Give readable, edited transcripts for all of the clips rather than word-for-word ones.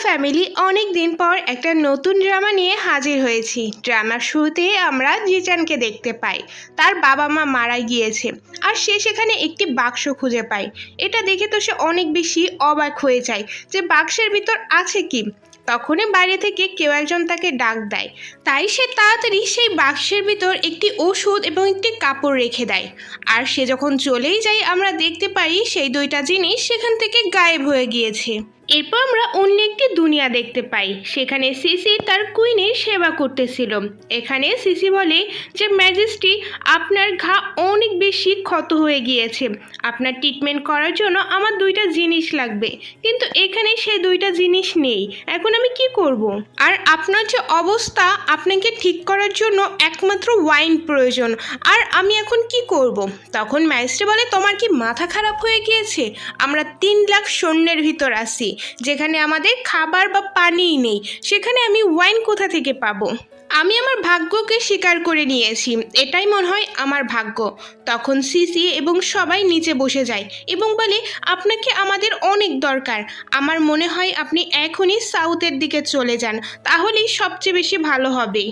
Family অনেক দিন পর একটা নতুন ড্রামা নিয়ে হাজির হয়েছি। ড্রামার শুরুতে আমরা জিচানকে দেখতে পাই। তার বাবা মা মারা গিয়েছে আর সে সেখানে একটি বাক্স খুঁজে পায়। এটা দেখে তো সে অনেক বেশি অবাক হয়ে যায় যে বাক্সের ভিতর আছে কি। তখনই বাইরে থেকে কেউ একজন তাকে ডাক দেয়, তাই সে তাড়াতাড়ি সেই বাক্সের ভিতর একটি ওষুধ এবং একটি কাপড় রেখে দেয়। আর সে যখন চলেই যায় আমরা দেখতে পাই সেই দুইটা জিনিস সেখান থেকে গায়েব হয়ে গিয়েছে। এরপর আমরা অন্য একটি দুনিয়া দেখতে পাই। সেখানে সিসি তার কুইনের সেবা করতেছিল। এখানে সিসি বলে যে ম্যাজেস্টি, আপনার ঘা অনেক বেশি ক্ষত হয়ে গিয়েছে, আপনার ট্রিটমেন্ট করার জন্য আমার দুইটা জিনিস লাগবে, কিন্তু এখানে সেই দুইটা জিনিস নেই। এখন আমি কি করব? আর আপনার যে অবস্থা, আপনাকে ঠিক করার জন্য একমাত্র ওয়াইন প্রয়োজন, আর আমি এখন কি করব? তখন ম্যাজেস্টি বলে, তোমার কি মাথা খারাপ হয়ে গিয়েছে? আমরা 3 লাখ সৈন্যের ভিতর আছি, যেখানে আমাদের খাবার বা পানিই নেই, সেখানে আমি ওয়াইন কোথা থেকে পাবো? আমি আমার ভাগ্যকে স্বীকার করে নিয়েছি, এটাই মনে হয় আমার ভাগ্য। তখন সিসি এবং সবাই নিচে বসে যায় এবং বলে, আপনাকে আমাদের অনেক দরকার। আমার মনে হয় আপনি এখনই সাউথের দিকে চলে যান, তাহলেই সবচেয়ে বেশি ভালো হবে।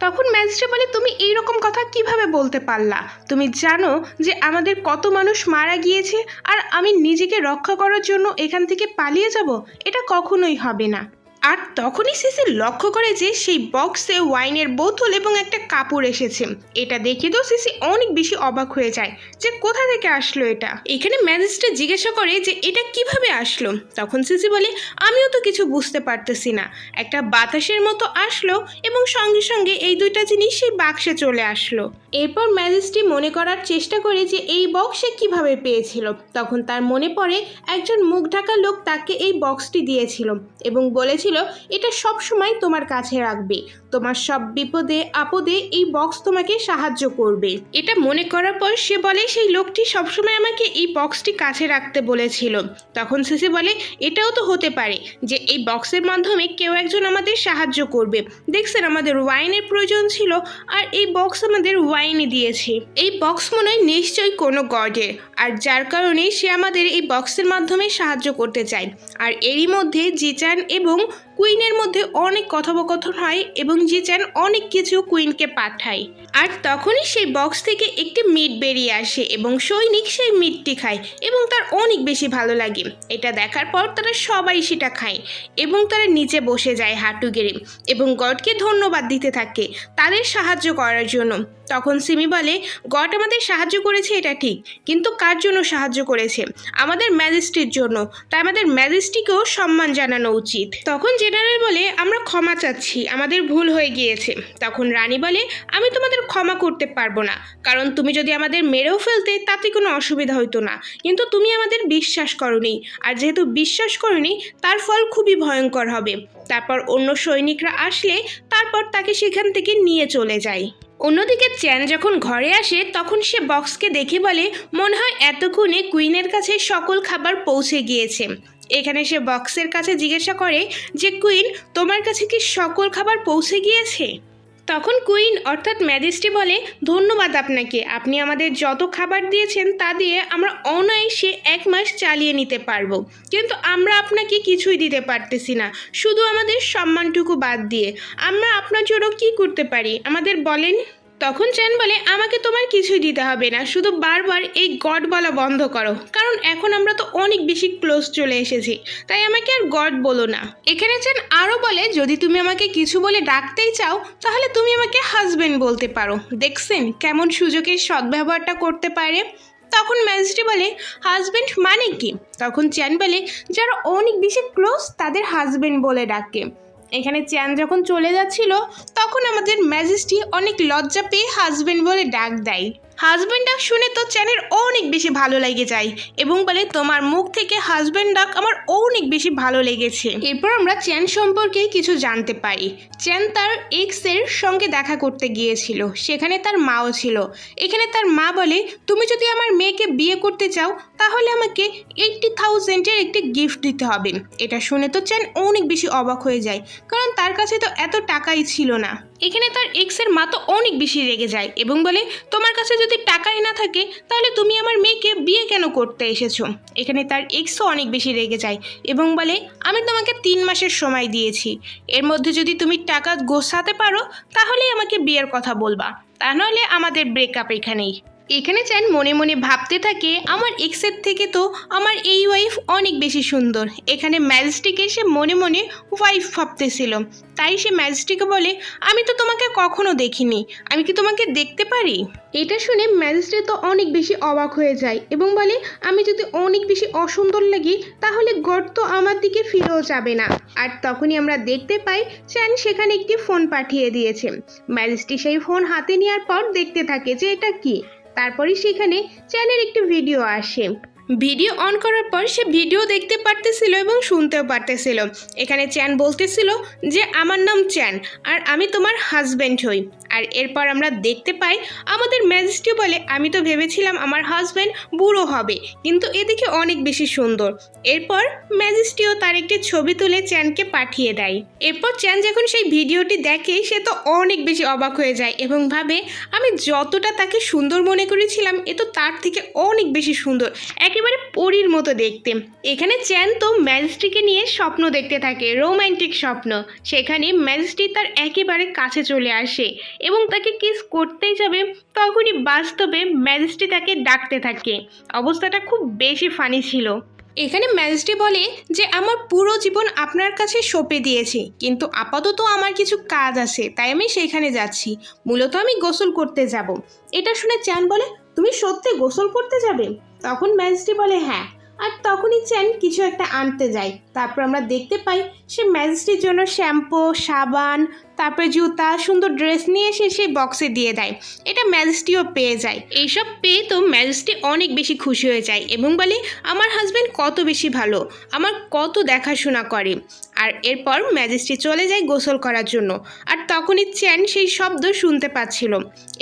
তখন ম্যাজিস্ট্রেট বলে, তুমি এইরকম কথা কিভাবে বলতে পারলা? তুমি জানো যে আমাদের কত মানুষ মারা গিয়েছে, আর আমি নিজেকে রক্ষা করার জন্য এখান থেকে পালিয়ে যাব? এটা কখনোই হবে না। আর তখনই সিসি লক্ষ্য করে যে সেই বক্সে ওয়াইনের বোতল এবং একটা কাপড় এসেছে। এটা দেখে তো সিসি অনেক বেশি অবাক হয়ে যায় যে কোথা থেকে আসলো এটা। এখানে ম্যাজিস্ট্রেট জিজ্ঞাসা করে যে এটা কিভাবে আসলো। তখন সিসি বলে, আমিও তো কিছু বুঝতে পারতেছি না, একটা বাতাসের মতো আসলো এবং সঙ্গে সঙ্গে এই দুইটা জিনিস সেই বাক্সে চলে আসলো। এরপর ম্যাজিস্ট্রেট মনে করার চেষ্টা করে যে এই বক্সে কিভাবে পেয়েছিল। তখন তার মনে পড়ে একজন মুখ ঢাকা লোক তাকে এই বক্সটি দিয়েছিল এবং বলেছিল এটা সব সময় তোমার কাছে রাখবে, তোমার সব বিপদে আপদে এই বক্স তোমাকে সাহায্য করবে। এটা মনে করার পর সে বলে সেই লোকটি সবসময় আমাকে এই বক্সটি কাছে রাখতে বলেছিল। তখন সিসি বলে, এটাও তো হতে পারে যে এই বক্সের মাধ্যমে কেউ একজন আমাদের সাহায্য করবে। দেখছেন, আমাদের ওয়াইনের প্রয়োজন ছিল আর এই বক্স আমাদের ওয়াইনই দিয়েছে। এই বক্স মনে হয় নিশ্চয়ই কোনো গডের, আর যার কারণে সে আমাদের এই বক্সের মাধ্যমে সাহায্য করতে চায়। আর এরই মধ্যে জিচান এবং কুইনের মধ্যে অনেক কথোপকথন হয় এবং জিচান অনেক কিছু কুইনকে পাঠায়। আর তখনই সেই বক্স থেকে একটি মিট বেরিয়ে আসে এবং সৈনিক সেই মিটটি খায় এবং তার অনেক বেশি ভালো লাগে। এটা দেখার পর তারা সবাই সেটা খায় এবং তারা নিচে বসে যায় হাঁটু গেড়ে এবং গডকে ধন্যবাদ দিতে থাকে তাদের সাহায্য করার জন্য। তখন সিমি বলে, গড আমাদের সাহায্য করেছে এটা ঠিক, কিন্তু কার জন্য সাহায্য করেছে? আমাদের ম্যাজিস্ট্রির জন্য, তাই আমাদের ম্যাজিস্ট্রিকেও সম্মান জানানো উচিত। তখন জেনারেল বলে, আমরা ক্ষমা চাচ্ছি, আমাদের ভুল হয়ে গিয়েছে। তখন রানী বলে, আমি তোমাদের ক্ষমা করতে পারবো না, কারণ তুমি যদি আমাদের মেরেও ফেলতে তাতে কোনো অসুবিধা হতো না, কিন্তু তুমি আমাদের বিশ্বাস করোনি, আর যেহেতু বিশ্বাস করোনি তার ফল খুবই ভয়ঙ্কর হবে। তারপর অন্য সৈনিকরা আসলে তারপর তাকে সেখান থেকে নিয়ে চলে যায়। অন্যদিকে চ্যান যখন ঘরে আসে তখন সে বক্সকে দেখে বলে, মনে হয় এতক্ষণে কুইনের কাছে সকল খাবার পৌঁছে গিয়েছে। এখানে সে বক্সের কাছে জিজ্ঞাসা করে যে, কুইন, তোমার কাছে কি সকল খাবার পৌঁছে গিয়েছে? তখন কুইন অর্থাৎ ম্যাজেস্টি বলে, ধন্যবাদ আপনাকে, আপনি আমাদের যত খাবার দিয়েছেন তা দিয়ে আমরা অনায়াসে 1 মাস চালিয়ে নিতে পারবো, কিন্তু আমরা আপনাকে কিছুই দিতে পারতেছি না, শুধু আমাদের সম্মানটুকু বাদ দিয়ে। আমরা আপনার জন্য কি করতে পারি আমাদের বলেন? তখন চ্যান বলে, আমাকে তোমার কিছুই দিতে হবে না, শুধু বারবার এই গড বলা বন্ধ করো, কারণ এখন আমরা তো অনেক বেশি ক্লোজ চলে এসেছি, তাই আমাকে আর গড বলো না। এখানে চ্যান আরও বলে, যদি তুমি আমাকে কিছু বলে ডাকতেই চাও তাহলে তুমি আমাকে হাজবেন্ড বলতে পারো। দেখছেন কেমন সুযোগের সদ্ব্যবহারটা করতে পারে? তখন ম্যাজিস্ট্রি বলে, হাজবেন্ড মানে কি? তখন চ্যান বলে, যারা অনেক বেশি ক্লোজ তাদের হাজবেন্ড বলে ডাকে। এখানে চ্যান যখন চলে যাচ্ছিল তখন আমাদের ম্যাজেস্টি অনেক লজ্জা পেয়ে হাজবেন্ড বলে ডাক দেয়। হাজবেন্ড ডাক শুনে তো চ্যানের অনেক বেশি ভালো লেগে যায় এবং বলে, তোমার মুখ থেকে হাজবেন্ড ডাক আমার অনেক বেশি ভালো লেগেছে। এরপর আমরা চ্যান সম্পর্কে কিছু জানতে পারি। চ্যান তার এক্সের সঙ্গে দেখা করতে গিয়েছিল, সেখানে তার মাও ছিল। এখানে তার মা বলে, তুমি যদি আমার মেয়েকে বিয়ে করতে চাও তাহলে আমাকে 80,000-এর একটি গিফট দিতে হবে। এটা শুনে তো চ্যান অনেক বেশি অবাক হয়ে যায়, কারণ তার কাছে তো এত টাকাই ছিল না। এখানে তার এক্সের মা তো অনেক বেশি রেগে যায় এবং বলে, তোমার কাছে যদি টাকাই না থাকে তাহলে তুমি আমার মেয়েকে বিয়ে কেন করতে এসেছো। এখানে তার এক্সও অনেক বেশি রেগে যায় এবং বলে, আমি তোমাকে 3 মাসের সময় দিয়েছি, এর মধ্যে যদি তুমি টাকা গোছাতে পারো তাহলেই আমাকে বিয়ের কথা বলবা, তা নাহলে আমাদের ব্রেকআপ এখানেই। এখানে চ্যান মনে মনে ভাবতে থাকে, আমার এক্সের থেকে তো আমার এই ওয়াইফ অনেক বেশি সুন্দর। এখানে ম্যাজেস্টিকে সে মনে মনে ওয়াইফ ভাবতেছিল, তাই সে ম্যাজেস্টিকে বলে, আমি তো তোমাকে কখনো দেখিনি, আমি কি তোমাকে দেখতে পারি। এটা শুনে ম্যাজেস্টি তো অনেক বেশি অবাক হয়ে যায় এবং বলে, আমি যদি অনেক বেশি অসুন্দর লাগি তাহলে গড তো আমার দিকে ফিরেও যাবে না। আর তখনই আমরা দেখতে পাই চ্যান সেখানে একটি ফোন পাঠিয়ে দিয়েছে। ম্যাজেস্টি সেই ফোন হাতে নেওয়ার পর দেখতে থাকে যে এটা কি। তারপরে সেখানে চ্যানের একটি ভিডিও আসে। ভিডিও অন করার পর সে ভিডিও দেখতে পারতেছিল এবং শুনতেও পারতেছিল। এখানে চ্যান বলতেছিল যে আমার নাম চ্যান আর আমি তোমার হাজব্যান্ড হই। আর এরপর আমরা দেখতে পাই আমাদের ম্যাজেস্টি বলে, আমি তো ভেবেছিলাম আমার হাজব্যান্ড বুড়ো হবে, কিন্তু এদিকে অনেক বেশি সুন্দর। এরপর ম্যাজেস্টিও তার একটি ছবি তুলে চ্যানকে পাঠিয়ে দেয়। এরপর চ্যান যখন সেই ভিডিওটি দেখে সে তো অনেক বেশি অবাক হয়ে যায় এবং ভাবে, আমি যতটা তাকে সুন্দর মনে করেছিলাম এ তো তার থেকে অনেক বেশি সুন্দর, একেবারে পরীর মতো দেখতে। এখানে চ্যান তো ম্যাজেস্টিকে নিয়ে স্বপ্ন দেখতে থাকে, রোমান্টিক স্বপ্ন। সেখানে ম্যাজেস্টি তার একেবারে কাছে চলে আসে এবং তাকে কিস করতেই যাবে, তখনই বাস্তবে ম্যাজেস্টি তাকে ডাকতে থাকে। অবস্থাটা খুব বেশি ফানি ছিল। এখানে ম্যাজেস্টি বলে যে আমার পুরো জীবন আপনার কাছে সঁপে দিয়েছি, কিন্তু আপাতত আমার কিছু কাজ আছে তাই আমি সেখানে যাচ্ছি, মূলত আমি গোসল করতে যাব। এটা শুনে চ্যান বলে, তুমি সত্যি গোসল করতে যাবে? তখন ম্যাজেস্টি বলে হ্যাঁ। আর তখনই চ্যান কিছু একটা আনতে যায়। তারপর আমরা দেখতে পাই সে ম্যাজেস্টির জন্য শ্যাম্পু, সাবান, তারপরে জুতা, সুন্দর ড্রেস নিয়ে এসে সেই বক্সে দিয়ে দেয়। এটা ম্যাজেস্টিও পেয়ে যায়। এইসব পেয়ে তো ম্যাজেস্টি অনেক বেশি খুশি হয়ে যায় এবং বলে, আমার হাজব্যান্ড কত বেশি ভালো, আমার কত দেখাশোনা করে। আর এরপর ম্যাজেস্টি চলে যায় গোসল করার জন্য। আর তখনই চ্যান সেই শব্দ শুনতে পাচ্ছিল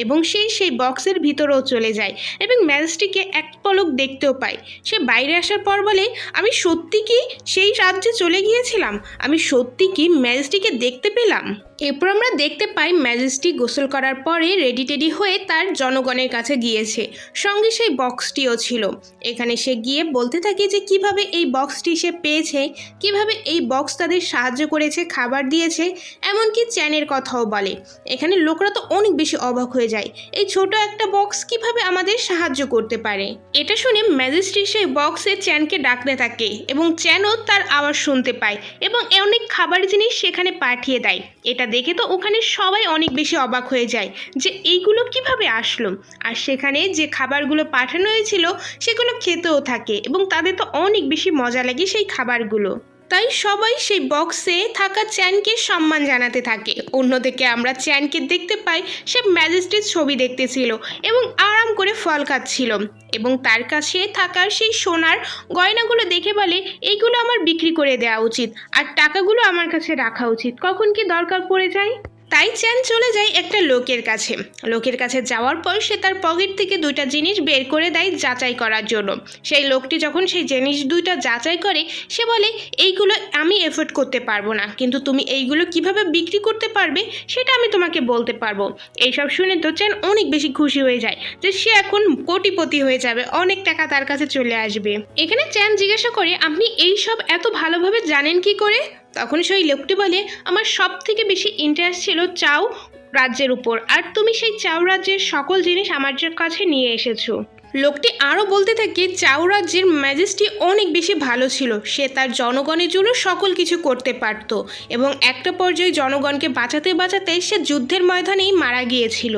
এবং সেই বক্সের ভিতরেও চলে যায় এবং ম্যাজেস্টিকে এক পলক দেখতেও পায়। সে বাইরে আসার পর বলে, আমি সত্যি কি সেই রাজ্যে চলে গিয়েছিলাম, আমি সত্যি কি ম্যাজেস্টিকে দেখতে পেলাম। এরপর আমরা দেখতে পাই ম্যাজেস্টি গোসল করার পরে রেডি টেডি হয়ে তার জনগণের কাছে গিয়েছে, সঙ্গে সেই বক্সটিও ছিল। এখানে সে গিয়ে বলতে থাকে যে কিভাবে এই বক্সটি সে পেয়েছে, কিভাবে এই বক্স তাদের সাহায্য করেছে, খাবার দিয়েছে, এমনকি চ্যানের কথাও বলে। এখানে লোকরা তো অনেক বেশি অবাক হয়ে যায়, এই ছোট একটা বক্স কিভাবে আমাদের সাহায্য করতে পারে। এটা শুনে ম্যাজেস্টি সেই বক্সে চ্যানকে ডাকতে থাকে এবং চ্যানও তার আওয়াজ শুনতে পায় এবং অনেক খাবার জিনিস সেখানে পাঠিয়ে দেয়। এটা দেখে তো ওখানে সবাই অনেক বেশি অবাক হয়ে যায় যে এইগুলো কিভাবে আসলো। আর সেখানে যে খাবারগুলো পাঠানো হয়েছিল সেগুলো খেতেও থাকে এবং তাদের তো অনেক বেশি মজা লাগে সেই খাবারগুলো। তাই সবাই সেই বক্সে থাকা চ্যানকে সম্মান জানাতে থাকে। অন্যদিকে আমরা চ্যানকে দেখতে পাই সে ম্যাজেস্টির ছবি দেখতেছিল এবং আরাম করে ফল খাচ্ছিল এবং তার কাছে থাকার সেই সোনার গয়নাগুলো দেখে বলে, এইগুলো আমার বিক্রি করে দেওয়া উচিত আর টাকাগুলো আমার কাছে রাখা উচিত, কখন কি দরকার পড়ে যায়। তাই চ্যান চলে যায় একটা লোকের কাছে যাওয়ার পর সে তার পকেট থেকে 2টা জিনিস বের করে দেয় যাচাই করার জন্য। সেই লোকটি যখন সেই জিনিস 2টা যাচাই করে সে বলে, এইগুলো আমি এফোর্ড করতে পারবো না, কিন্তু তুমি এইগুলো কিভাবে বিক্রি করতে পারবে সেটা আমি তোমাকে বলতে পারবো। এইসব শুনে তো চ্যান অনেক বেশি খুশি হয়ে যায় যে সে এখন কোটিপতি হয়ে যাবে, অনেক টাকা তার কাছে চলে আসবে। এখানে চ্যান জিজ্ঞাসা করে, আপনি এইসব এত ভালোভাবে জানেন কি করে? তখন সেই লোকটি বলে, আমার সব থেকে বেশি ইন্টারেস্ট ছিল চাও রাজ্যের উপর, আর তুমি সেই চাও রাজ্যের সকল জিনিস আমার কাছে নিয়ে এসেছো। লোকটি আরও বলতে থাকে, চাও রাজ্যের ম্যাজেস্টি অনেক বেশি ভালো ছিল, সে তার জনগণের জন্য সকল কিছু করতে পারত এবং একটা পর্যায়ে জনগণকে বাঁচাতে বাঁচাতে সে যুদ্ধের ময়দানেই মারা গিয়েছিল।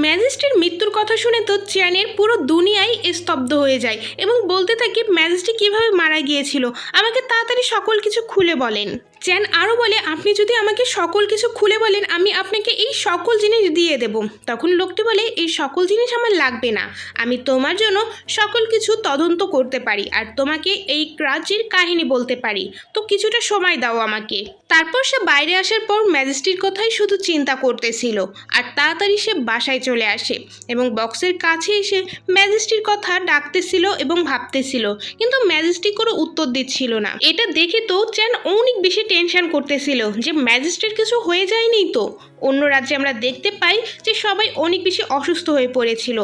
ম্যাজেস্টির মৃত্যুর কথা শুনে তো চ্যানের পুরো দুনিয়াই স্তব্ধ হয়ে যায় এবং বলতে থাকে, ম্যাজেস্টি কিভাবে মারা গিয়েছিল, আমাকে তাড়াতাড়ি সকল কিছু খুলে বলেন। চ্যান আরও বলে, আপনি যদি আমাকে সকল কিছু খুলে বলেন আমি আপনাকে এই সকল জিনিস দিয়ে দেব। তখন লোকটি বলে, এই সকল জিনিস আমার লাগবে না, আমি তোমার জন্য সকল কিছু তদন্ত করতে পারি আর তোমাকে এই রাজ্যের কাহিনী বলতে পারি, তো কিছুটা সময় দাও আমাকে। তারপর সে বাইরে আসার পর ম্যাজেস্টির কথাই শুধু চিন্তা করতেছিল আর তাড়াতাড়ি সে বাসায় চলে আসে এবং বক্সের কাছে এসে ম্যাজেস্টির কথা ডাকতেছিল এবং ভাবতেছিল, কিন্তু ম্যাজেস্টি কোনো উত্তর দিচ্ছিল না। এটা দেখে তো চ্যান অনেক বেশি টেনশন করতেছিল যে ম্যাজেস্টির কিছু হয়ে যায়নি তো। অন্য রাজ্যে আমরা দেখতে পাই যে সবাই অনেক বেশি অসুস্থ হয়ে পড়েছিল,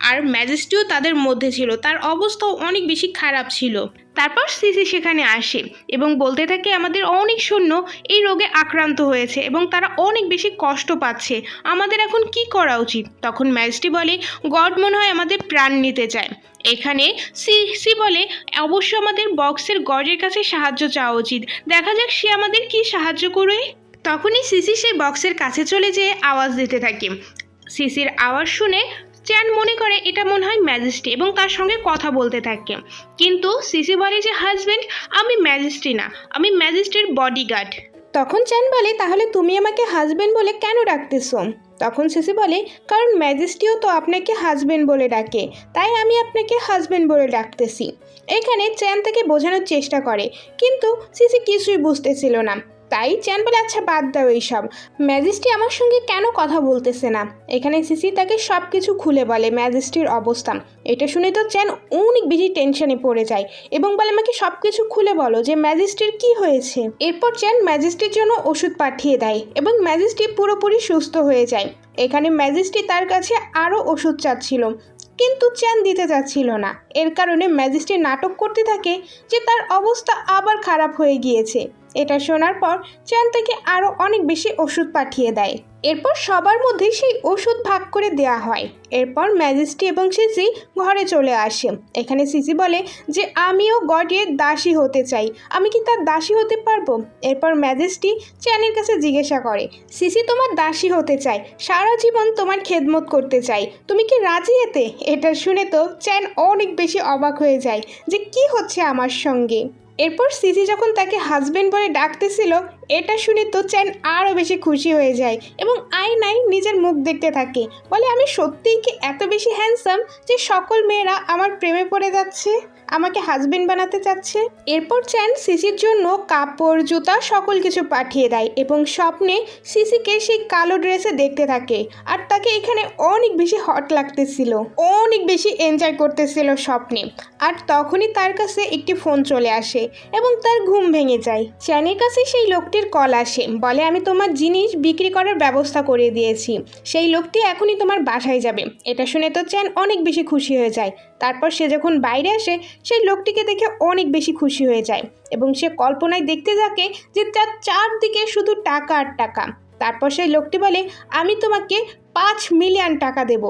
আর ম্যাজেস্টিও তাদের মধ্যে ছিল, তার অবস্থাও অনেক বেশি খারাপ ছিল। তারপর সিসি সেখানে আসে এবং বলতে থাকে আমাদের অনেক সৈন্য এই রোগে আক্রান্ত হয়েছে এবং তারা অনেক বেশি কষ্ট পাচ্ছে, আমাদের এখন কি করা উচিত। তখন ম্যাজেস্টি বলে গড মনে হয় আমাদের প্রাণ নিতে চায়। এখানে সিসি বলে অবশ্য আমাদের বক্সের গডের কাছে সাহায্য চাওয়া উচিত, দেখা যাক সে আমাদের কি সাহায্য করে। তখনই সিসি সেই বক্সের কাছে চলে যেয়ে আওয়াজ দিতে থাকে। সিসির আওয়াজ শুনে চ্যান মনে করে এটা মনে হয় ম্যাজেস্টি এবং তার সঙ্গে কথা বলতে থাকে, কিন্তু সিসি বলে যে হাজব্যান্ড আমি ম্যাজেস্টি না, আমি ম্যাজেস্টির বডিগার্ড। তখন চ্যান বলে তাহলে তুমি আমাকে হাজব্যান্ড বলে কেন ডাকতেছো? তখন সিসি বলে কারণ ম্যাজেস্টিও তো আপনাকে হাজব্যান্ড বলে ডাকে, তাই আমি আপনাকে হাজব্যান্ড বলে ডাকতেছি। এখানে চ্যান তাকে বোঝানোর চেষ্টা করে, কিন্তু সিসি কিছুই বুঝতেছিল না। তাই চ্যান বলে আচ্ছা বাদ দাও এইসব, ম্যাজেস্টি আমার সঙ্গে কেন কথা বলতেছে না। এখানে সিসি তাকে সব কিছু খুলে বলে ম্যাজেস্টির অবস্থা। এটা শুনে তো চ্যান অনেক বেশি টেনশনে পড়ে যায় এবং বলে আমাকে সব কিছু খুলে বলো যে ম্যাজেস্টির কি হয়েছে। এরপর চ্যান ম্যাজেস্টির জন্য ওষুধ পাঠিয়ে দেয় এবং ম্যাজেস্টি পুরোপুরি সুস্থ হয়ে যায়। এখানে ম্যাজেস্টি তার কাছে আরও ওষুধ চাচ্ছিল, কিন্তু চ্যান দিতে চাচ্ছিল না। এর কারণে ম্যাজেস্টি নাটক করতে থাকে যে তার অবস্থা আবার খারাপ হয়ে গিয়েছে। এটা শোনার পর চ্যান তাকে আরও অনেক বেশি ওষুধ পাঠিয়ে দেয়। এরপর সবার মধ্যে সেই ওষুধ ভাগ করে দেয়া হয়। এরপর ম্যাজেস্টি এবং সিসি ঘরে চলে আসে। এখানে সিসি বলে যে আমিও গডের দাসী হতে চাই, আমি কি তার দাসী হতে পারবো? এরপর ম্যাজেস্টি চ্যানের কাছে জিজ্ঞাসা করে সিসি তোমার দাসী হতে চায়, সারা জীবন তোমার খেদমত করতে চাই, তুমি কি রাজি এতে? এটা শুনে তো চ্যান অনেক বেশি অবাক হয়ে যায় যে কি হচ্ছে আমার সঙ্গে। এরপর সিসি যখন তাকে হাজব্যান্ড বলে ডাকতেছিল, এটা শুনে তো চ্যান আরও বেশি খুশি হয়ে যায় এবং আয়নায় নিজের মুখ দেখতে থাকে, বলে আমি সত্যিই কি এত বেশি হ্যান্ডসাম যে সকল মেয়েরা আমার প্রেমে পড়ে যাচ্ছে, আমাকে হাজব্যান্ড বানাতে চাচ্ছে। এরপর চ্যান সিসির জন্য কাপড় জুতা সকল কিছু পাঠিয়ে দেয় এবং স্বপ্নে সিসিকে সেই কালো ড্রেসে দেখতে থাকে, আর তাকে এখানে অনেক বেশি হট লাগতেছিল, অনেক বেশি এনজয় করতেছিল স্বপ্নে। আর তখনই তার কাছে একটি ফোন চলে আসে এবং তার ঘুম ভেঙে যায়। চ্যানের কাছে সেই লোকটির কল আসে, বলে আমি তোমার জিনিস বিক্রি করার ব্যবস্থা করে দিয়েছি, সেই লোকটি এখনই তোমার বাসায় যাবে। এটা শুনে তো চ্যান অনেক বেশি খুশি হয়ে যায়। তারপর সে যখন বাইরে আসে সেই লোকটিকে দেখে অনেক বেশি খুশি হয়ে যায় এবং সে কল্পনায় দেখতে থাকে যে তার চারদিকে শুধু টাকা আর টাকা। তারপর সেই লোকটি বলে আমি তোমাকে 5 মিলিয়ন টাকা দেব।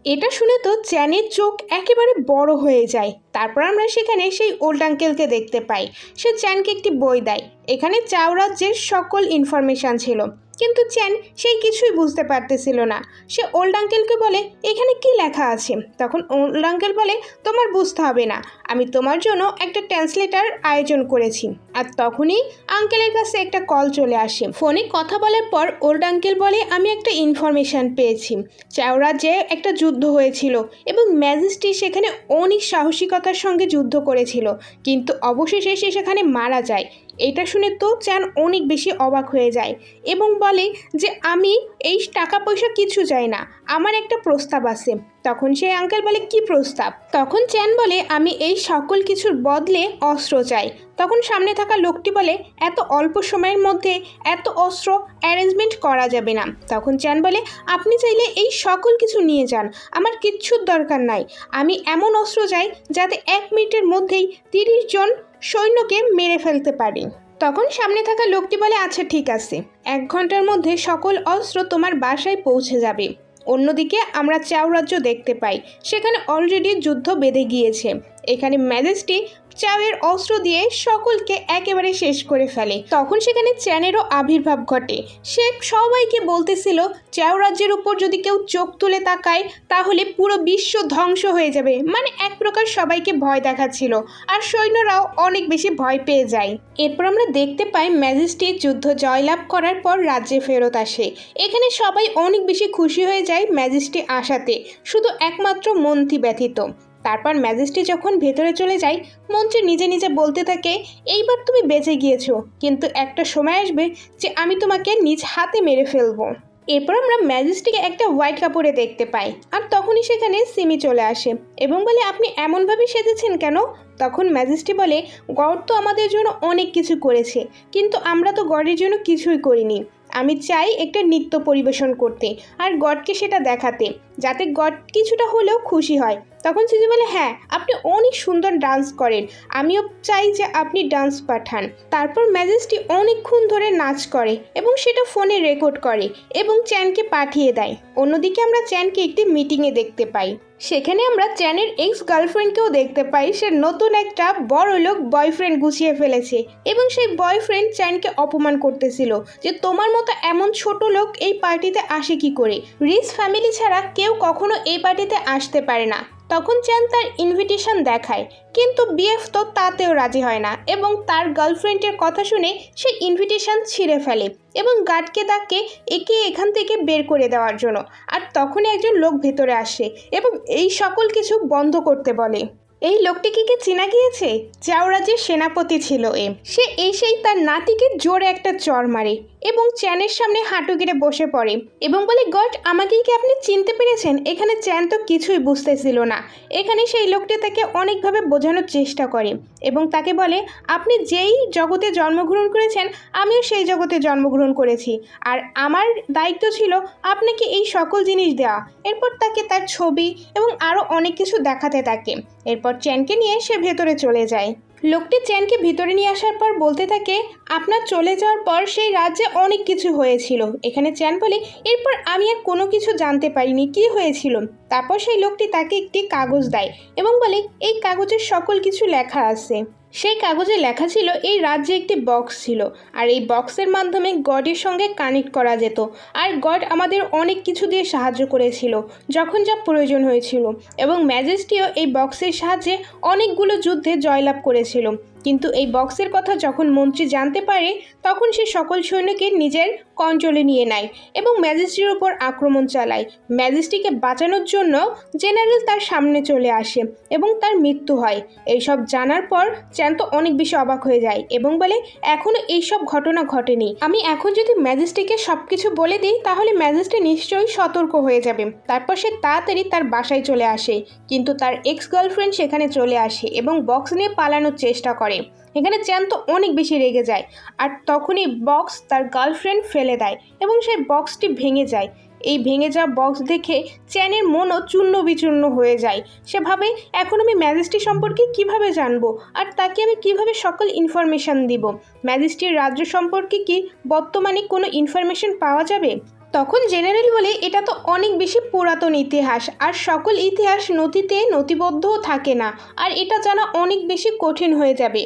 এটা শুনে তো চ্যানের চোখ একেবারে বড় হয়ে যায়। তারপর আমরা সেখানে সেই ওল্ড আঙ্কেলকে দেখতে পাই, সে চ্যানকে একটি বই দেয়। এখানে চাও রাজ্যের সকল ইনফরমেশান ছিল, কিন্তু চ্যান সেই কিছুই বুঝতে পারতেছিল না। সে ওল্ড আঙ্কেলকে বলে এখানে কি লেখা আছে? তখন ওল্ড আঙ্কেল বলে তোমার বুঝতে হবে না, আমি তোমার জন্য একটা ট্রান্সলেটার আয়োজন করেছি। আর তখনই আঙ্কেলের কাছে একটা কল চলে আসে। ফোনে কথা বলার পর ওল্ড আঙ্কেল বলে আমি একটা ইনফরমেশান পেয়েছি, চাও রাজ্যে একটা যুদ্ধ হয়েছিল এবং ম্যাজেস্টি সেখানে অনেক সাহসিকতার সঙ্গে যুদ্ধ করেছিল, কিন্তু অবশেষে সে সেখানে মারা যায়। এটা শুনে তো চ্যান অনেক বেশি অবাক হয়ে যায় এবং বলে যে আমি এই টাকা পয়সা কিছু চাই না, আমার একটা প্রস্তাব আছে। তখন সেই আঙ্কেল বলে কি প্রস্তাব? তখন চ্যান বলে আমি এই সকল কিছুর বদলে অস্ত্র চাই। তখন সামনে থাকা লোকটি বলে এত অল্প সময়ের মধ্যে এত অস্ত্র অ্যারেঞ্জমেন্ট করা যাবে না। তখন চ্যান বলে আপনি চাইলে এই সকল কিছু নিয়ে যান, আমার কিচ্ছুর দরকার নাই, আমি এমন অস্ত্র চাই যাতে 1 মিনিটের মধ্যেই 30 জন সৈন্যকে মেরে ফেলতে পারি। তখন সামনে থাকা লোকটি বলে আচ্ছা ঠিক আছে, 1 ঘন্টার মধ্যে সকল অস্ত্র তোমার বাসায় পৌঁছে যাবে। অন্যদিকে আমরা চাও রাজ্য দেখতে পাই, সেখানে অলরেডি যুদ্ধ বেঁধে গিয়েছে। এখানে ম্যাজেস্টি চাওয়ের অস্ত্র দিয়ে সকলকে একেবারে শেষ করে ফেলে। তখন সেখানে চ্যানেরও আবির্ভাব ঘটে। সে সবাইকে বলতেছিল চাও রাজ্যের উপর যদি কেউ চোখ তুলে তাকায় তাহলে পুরো বিশ্ব ধ্বংস হয়ে যাবে, মানে এক প্রকার সবাইকে ভয় দেখাচ্ছিল, আর সৈন্যরাও অনেক বেশি ভয় পেয়ে যায়। এরপর আমরা দেখতে পাই ম্যাজেস্টি যুদ্ধ জয়লাভ করার পর রাজ্যে ফেরত আসে। এখানে সবাই অনেক বেশি খুশি হয়ে যায় ম্যাজেস্টি আসাতে, শুধু একমাত্র মন্ত্রী ব্যতীত। তারপর ম্যাজেস্টি যখন ভেতরে চলে যায়, মন্ত্রী নিজে নিজে বলতে থাকে এইবার তুমি বেঁচে গিয়েছো, কিন্তু একটা সময় আসবে যে আমি তোমাকে নিজ হাতে মেরে ফেলবো। এরপর আমরা ম্যাজেস্টিকে একটা হোয়াইট কাপড়ে দেখতে পাই, আর তখনই সেখানে সিমি চলে আসে এবং বলে, আপনি এমনভাবে সেজেছেন কেন? তখন ম্যাজেস্টি বলে, গড তো আমাদের জন্য অনেক কিছু করেছে, কিন্তু আমরা তো গডের জন্য কিছুই করিনি। আমি চাই একটা নৃত্য পরিবেশন করতে আর গডকে সেটা দেখাতে, যাতে গড কিছুটা হলেও খুশি হয়। তখন সিজি বলে, হ্যাঁ আপনি অনেক সুন্দর ডান্স করেন, আমিও চাই যে আপনি ডান্স পাঠান। তারপর ম্যাজেস্টি অনেকক্ষণ ধরে নাচ করে এবং সেটা ফোনে রেকর্ড করে এবং চ্যানকে পাঠিয়ে দেয়। অন্যদিকে আমরা চ্যানকে একটি মিটিংয়ে দেখতে পাই। সেখানে আমরা চ্যানের এক্স গার্লফ্রেন্ডকেও দেখতে পাই। সে নতুন একটা বড়লোক বয়ফ্রেন্ড গুছিয়ে ফেলেছে এবং সেই বয়ফ্রেন্ড চ্যানকে অপমান করতেছিল যে তোমার মতো এমন ছোট লোক এই পার্টিতে আসে কি করে, রিচ ফ্যামিলি ছাড়া কেউ কখনো এই পার্টিতে আসতে পারে না। তখন চ্যান তার ইনভিটেশন দেখায়, কিন্তু বিএফ তো তাতেও রাজি হয় না এবং তার গার্লফ্রেন্ডের কথা শুনে সে ইনভিটেশন ছিঁড়ে ফেলে এবং গার্ডকে ডাকে একে এখান থেকে বের করে দেওয়ার জন্য। আর তখনই একজন লোক ভেতরে আসে এবং এই সকল কিছু বন্ধ করতে বলে। এই লোকটিকে কি চেনা গিয়েছে? চাওরাজের সেনাপতি ছিল সে এসেই তার নাতিকে জোরে একটা চড় মারে এবং চ্যানের সামনে হাঁটু গেড়ে বসে পড়ে এবং বলে, গড আমাকেই কি আপনি চিনতে পেরেছেন? এখানে চ্যান তো কিছুই বুঝতেছিল না। এখানে সেই লোকটি তাকে অনেকভাবে বোঝানোর চেষ্টা করে এবং তাকে বলে, আপনি যেই জগতে জন্মগ্রহণ করেছেন আমিও সেই জগতে জন্মগ্রহণ করেছি, আর আমার দায়িত্ব ছিল আপনাকে এই সকল জিনিস দেওয়া। এরপর তাকে তার ছবি এবং আরও অনেক কিছু দেখাতে থাকে। এরপর চ্যানকে নিয়ে সে ভেতরে চলে যায়। লোকটি চ্যানকে ভিতরে নিয়ে আসার পর বলতে থাকে, আপনার চলে যাওয়ার পর সেই রাজ্যে অনেক কিছু হয়েছিল। এখানে চ্যান বলে, এরপর আমি আর কোনো কিছু জানতে পারিনি কি হয়েছিল। তারপর সেই লোকটি তাকে একটি কাগজ দেয় এবং বলে, এই কাগজের সকল কিছু লেখা আছে। সেই কাগজে লেখা ছিল এই রাজ্যে একটি বক্স ছিল, আর এই বক্সের মাধ্যমে গডের সঙ্গে কানেক্ট করা যেত, আর গড আমাদের অনেক কিছু দিয়ে সাহায্য করেছিল যখন যা প্রয়োজন হয়েছিল, এবং ম্যাজেস্টিও এই বক্সের সাহায্যে অনেকগুলো যুদ্ধে জয়লাভ করেছিল। কিন্তু এই বক্সের কথা যখন মন্ত্রী জানতে পারে তখন সে সকল সৈন্যকে নিজের কন্ট্রোলে নিয়ে নেয় এবং ম্যাজেস্টির ওপর আক্রমণ চালায়। ম্যাজেস্টিকে বাঁচানোর জন্য জেনারেল তার সামনে চলে আসে এবং তার মৃত্যু হয়। এইসব জানার পর চ্যান তো অনেক বেশি অবাক হয়ে যায় এবং বলে, এখনও এইসব ঘটনা ঘটেনি। আমি এখন যদি ম্যাজেস্টিকে সব কিছু বলে দিই তাহলে ম্যাজেস্টি নিশ্চয়ই সতর্ক হয়ে যাবে। তারপর সে তাড়াতাড়ি তার বাসায় চলে আসে, কিন্তু তার এক্স গার্লফ্রেন্ড সেখানে চলে আসে এবং বক্স নিয়ে পালানোর চেষ্টা করে। এখানে চ্যান তো অনেক বেশি রেগে যায়, আর তখনই বক্স তার গার্লফ্রেন্ড ফেলে দেয় এবং সেই বক্সটি ভেঙে যায়। এই ভেঙে যাওয়া বক্স দেখে চ্যানের মনও চূর্ণ বিচূর্ণ হয়ে যায়। সে ভাবে, এখন আমি ম্যাজেস্টি সম্পর্কে কিভাবে জানবো, আর তাকে আমি কিভাবে সকল ইনফরমেশন দিব? ম্যাজেস্টির রাজ্য সম্পর্কে কি বর্তমানে কোনো ইনফরমেশন পাওয়া যাবে? তখন জেনারেল বলে, এটা তো অনেক বেশি পুরাতন ইতিহাস, আর সকল ইতিহাস নথিতে নথিবদ্ধও থাকে না, আর এটা জানা অনেক বেশি কঠিন হয়ে যাবে।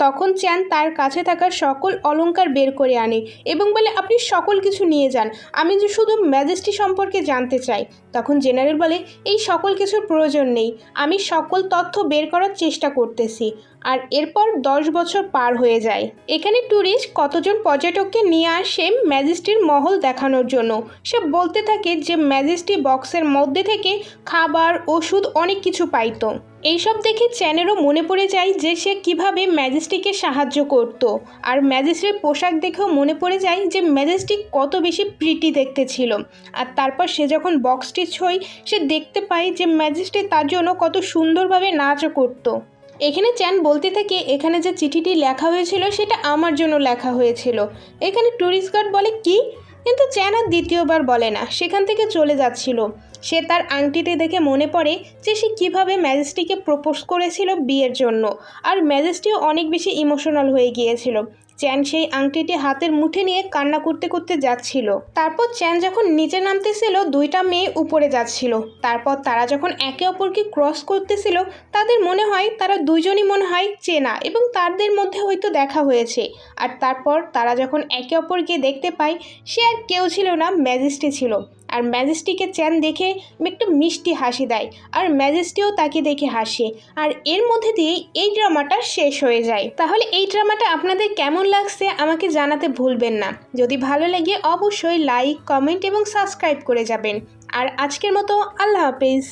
তখন চ্যান তার কাছে থাকা সকল অলংকার বের করে আনে এবং বলে, আপনি সকল কিছু নিয়ে যান, আমি যে শুধু ম্যাজেস্টি সম্পর্কে জানতে চাই। তখন জেনারেল বলে, এই সকল কিছুর প্রয়োজন নেই, আমি সকল তথ্য বের করার চেষ্টা করতেছি। আর এরপর 10 বছর পার হয়ে যায়। এখানে ট্যুরিস্ট কতজন পর্যটককে নিয়ে আসে ম্যাজেস্টির মহল দেখানোর জন্য। সে বলতে থাকে যে ম্যাজেস্টি বক্সের মধ্যে থেকে খাবার, ওষুধ অনেক কিছু পাইতো। এইসব দেখে চ্যানেরও মনে পড়ে যায় যে সে কিভাবে ম্যাজেস্টিকে সাহায্য করত, আর ম্যাজেস্টির পোশাক দেখেও মনে পড়ে যায় যে ম্যাজেস্টি কত বেশি প্রিটি দেখতে ছিল। আর তারপর সে যখন বক্সটি ছোঁয় সে দেখতে পায় যে ম্যাজেস্টি তার জন্য কত সুন্দরভাবে নাচও করতো। এখানে চ্যান বলতে থাকে, এখানে যে চিঠিটি লেখা হয়েছিল সেটা আমার জন্য লেখা হয়েছিল। এখানে ট্যুরিস্ট গার্ড বলে, কি? কিন্তু চ্যান আর দ্বিতীয়বার বলে না, সেখান থেকে চলে যাচ্ছিল। সে তার আংটিটি দেখে মনে পড়ে যে সে কীভাবে ম্যাজেস্টিকে প্রপোজ করেছিল বিয়ের জন্য, আর ম্যাজেস্টিও অনেক বেশি ইমোশনাল হয়ে গিয়েছিল। চ্যান সেই আংটিটি হাতের মুঠে নিয়ে কান্না করতে করতে যাচ্ছিল। তারপর চ্যান যখন নিচে নামতেছিল দুইটা মেয়ে উপরে যাচ্ছিল। তারপর তারা যখন একে অপরকে ক্রস করতেছিল তাদের মনে হয় তারা দুইজনই মনে হয় চেনা এবং তাদের মধ্যে হয়তো দেখা হয়েছে। আর তারপর তারা যখন একে অপরকে দেখতে পায় সে আর কেউ ছিল না, ম্যাজেস্টি ছিল। আর ম্যাজেস্টিকে চ্যান দেখে একটু মিষ্টি হাসি দেয়, আর ম্যাজেস্টিও তাকে দেখে হাসে। আর এর মধ্যে দিয়েই এই ড্রামাটা শেষ হয়ে যায়। তাহলে এই ড্রামাটা আপনাদের কেমন লাগছে আমাকে জানাতে ভুলবেন না। যদি ভালো লাগে অবশ্যই লাইক, কমেন্ট এবং সাবস্ক্রাইব করে যাবেন। আর আজকের মতো আল্লাহ হাফেজ।